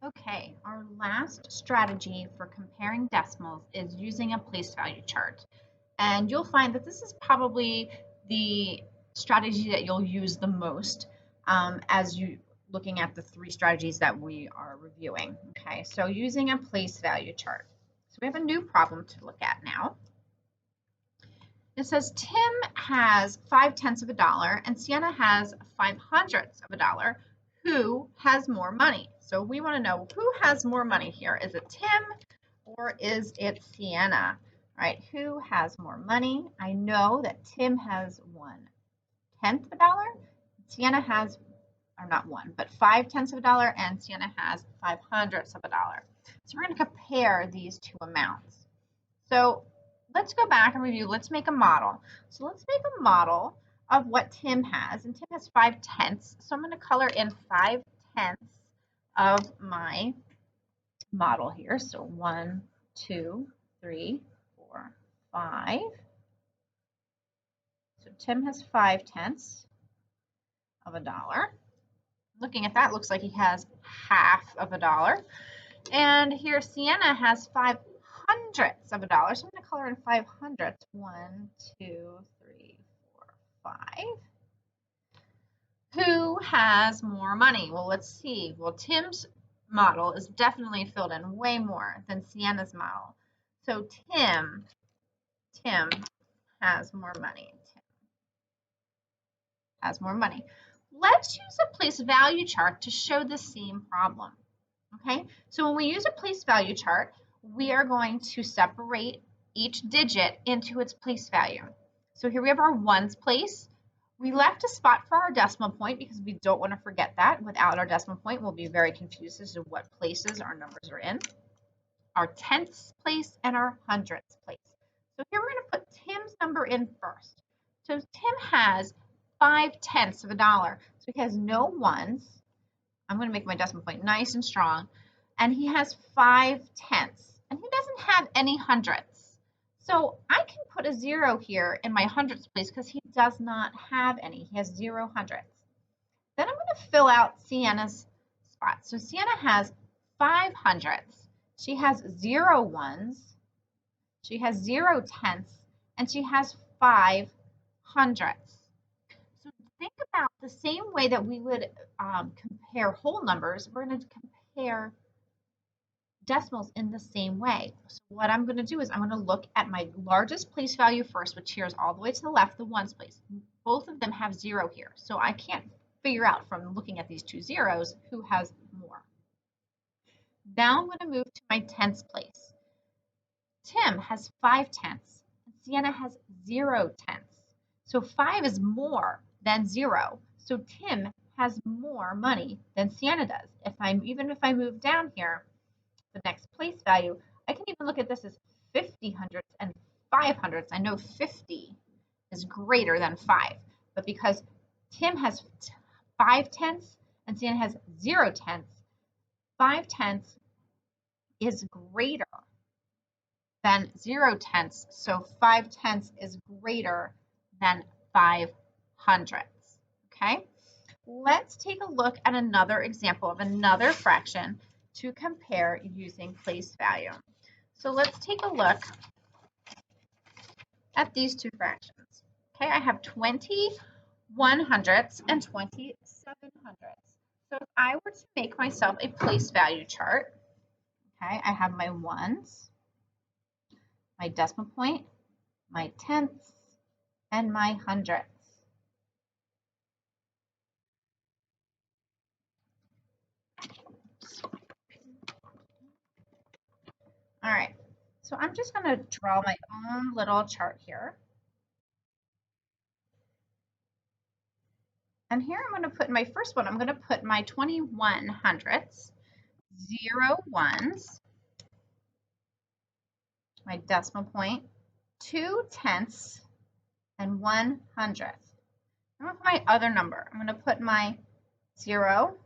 Okay, our last strategy for comparing decimals is using a place value chart. And you'll find that this is probably the strategy that you'll use the most as you looking at the three strategies that we are reviewing. Okay, so using a place value chart. So we have a new problem to look at now. It says Tim has 5/10 of a dollar and Sienna has 5/100 of a dollar. Who has more money? So we want to know who has more money here. Is it Tim or is it Sienna? All right, who has more money? I know that Tim has 1/10 of a dollar. Sienna has, or not one, but 5/10 of a dollar, and Sienna has 5/100 of a dollar. So we're going to compare these two amounts. So let's go back and review. Let's make a model. So let's make a model of what Tim has. And Tim has 5/10. So I'm going to color in 5/10 of my model here. So 1, 2, 3, 4, 5. So Tim has 5/10 of a dollar. Looking at that, looks like he has half of a dollar. And here Sienna has 5/100 of a dollar. So I'm going to color in 5/100. 1, 2, 3, 4, 5. Who has more money? Well, let's see. Well, Tim's model is definitely filled in way more than Sienna's model. So Tim has more money. Tim has more money. Let's use a place value chart to show the same problem. Okay, so when we use a place value chart, we are going to separate each digit into its place value. So here we have our ones place. We left a spot for our decimal point because we don't want to forget that. Without our decimal point, we'll be very confused as to what places our numbers are in. Our tenths place and our hundredths place. So here we're going to put Tim's number in first. So Tim has 5/10 of a dollar. So he has no ones. I'm going to make my decimal point nice and strong. And he has 5/10. And he doesn't have any hundredths. So I can put a 0 here in my hundredths place because he does not have any. He has 0 hundredths. Then I'm going to fill out Sienna's spot. So Sienna has 5 hundredths. She has 0 ones. She has 0 tenths. And she has 5 hundredths. So think about the same way that we would compare whole numbers. We're going to compare decimals in the same way. So what I'm going to do is I'm going to look at my largest place value first, which here is all the way to the left, the ones place. Both of them have 0 here. So I can't figure out from looking at these two zeros who has more. Now I'm going to move to my tenths place. Tim has 5/10 and Sienna has 0 tenths. So 5 is more than 0. So Tim has more money than Sienna does. Even if I move down here, the next place value, I can even look at this as 50 hundredths and 5 hundredths. I know 50 is greater than 5, but because Tim has 5/10 and Sienna has 0 tenths, 5/10 is greater than 0 tenths, so 5/10 is greater than 5 hundredths. Okay, let's take a look at another example of another fraction to compare using place value. So let's take a look at these two fractions. Okay, I have 21 hundredths and 27 hundredths. So if I were to make myself a place value chart, okay, I have my ones, my decimal point, my tenths, and my hundredths. All right, so I'm just going to draw my own little chart here. And here I'm going to put my first one, I'm going to put my 21 hundredths, 0 ones, my decimal point, 2 tenths, and 1 hundredth. I'm going to put my other number. I'm going to put my 0,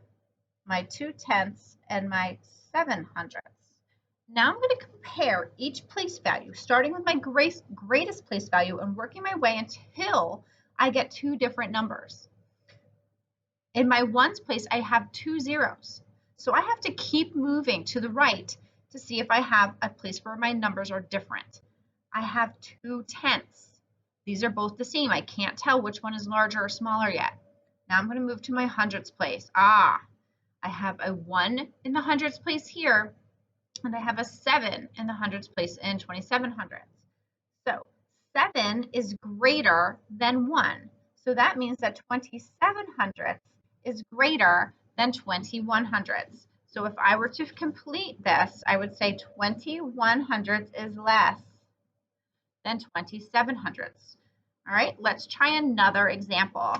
my 2 tenths, and my 7 hundredths. Now I'm going to compare each place value, starting with my greatest place value and working my way until I get two different numbers. In my ones place, I have 2 zeros. So I have to keep moving to the right to see if I have a place where my numbers are different. I have 2/10. These are both the same. I can't tell which one is larger or smaller yet. Now I'm going to move to my hundredths place. I have a 1 in the hundredths place here, and I have a 7 in the hundredths place in 27 hundredths. So 7 is greater than 1. So that means that 27 hundredths is greater than 21 hundredths. So if I were to complete this, I would say 21 hundredths is less than 27 hundredths. All right, let's try another example.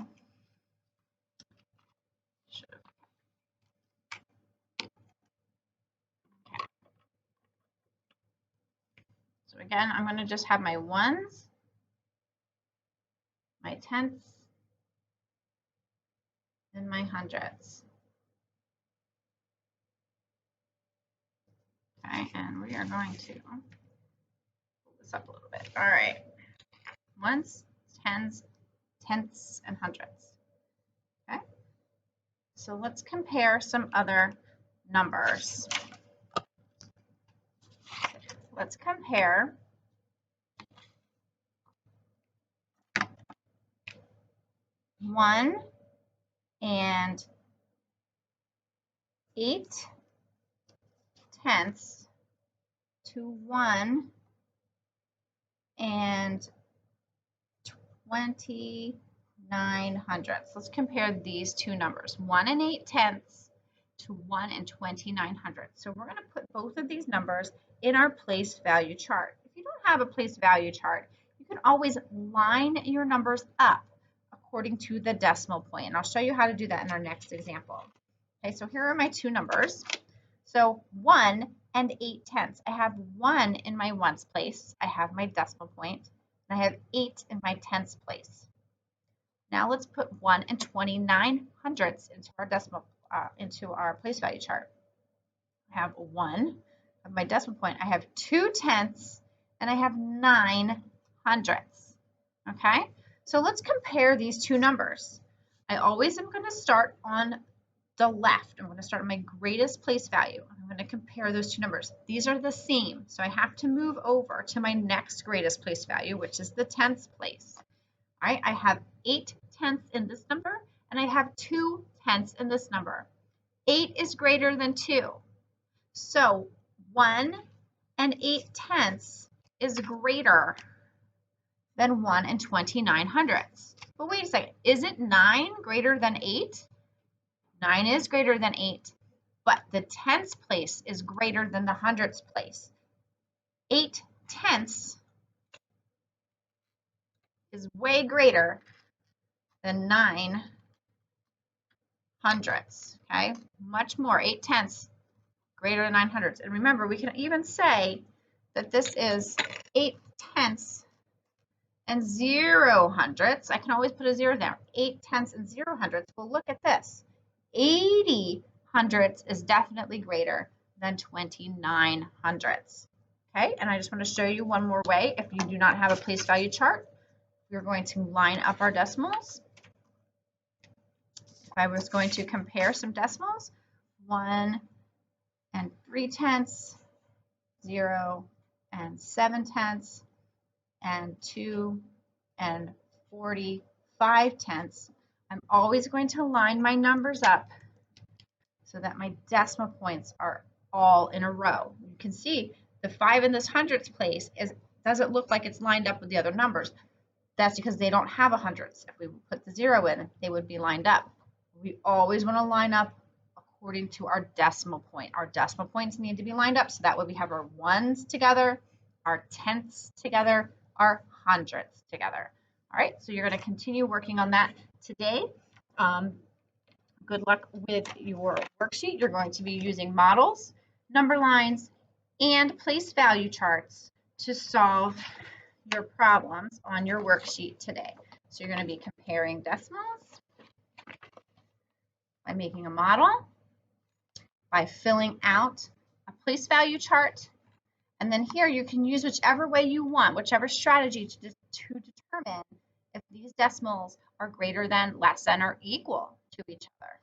So again, I'm going to just have my ones, my tenths, and my hundredths. Okay, and we are going to pull this up a little bit. All right, ones, tens, tenths, and hundredths. Okay, so let's compare some other numbers. Let's compare 1 and 8/10 to 1 and 29 hundredths. Let's compare these two numbers, 1 and 8/10 to 1 and 29 hundredths. So we're going to put both of these numbers in our place value chart. If you don't have a place value chart, you can always line your numbers up according to the decimal point. And I'll show you how to do that in our next example. Okay, so here are my two numbers. So 1 and 8/10. I have 1 in my ones place. I have my decimal point. And I have 8 in my tenths place. Now let's put 1 and 29 hundredths into our into our place value chart. I have 1 of my decimal point. I have 2/10, and I have 9 hundredths. Okay, so let's compare these two numbers. I always am going to start on the left. I'm going to start on my greatest place value. I'm going to compare those two numbers. These are the same, so I have to move over to my next greatest place value, which is the tenths place. All right, I have 8/10 in this number, and I have 2/10 in this number. 8 is greater than 2. So 1 and 8/10 is greater than 1 and 29 hundredths. But wait a second, isn't 9 greater than 8? 9 is greater than 8, but the tenths place is greater than the hundredths place. 8/10 is way greater than 9 hundredths, okay? Much more, 8/10 greater than 9 hundredths. And remember, we can even say that this is 8/10 and 0 hundredths. I can always put a 0 there. 8/10 and 0 hundredths. Well, look at this. 80 hundredths is definitely greater than 29 hundredths. Okay, and I just want to show you one more way. If you do not have a place value chart, we're going to line up our decimals. If I was going to compare some decimals, 1 and 3/10, 0 and 7/10, and 2 and 45/10, I'm always going to line my numbers up so that my decimal points are all in a row. You can see the 5 in this hundredths place doesn't look like it's lined up with the other numbers. That's because they don't have a hundredths. If we put the 0 in, they would be lined up. We always want to line up according to our decimal point. Our decimal points need to be lined up so that way we have our ones together, our tenths together, our hundredths together. All right, so you're going to continue working on that today. Good luck with your worksheet. You're going to be using models, number lines, and place value charts to solve your problems on your worksheet today. So you're going to be comparing decimals by making a model, by filling out a place value chart, and then here you can use whichever way you want, whichever strategy to determine if these decimals are greater than, less than, or equal to each other.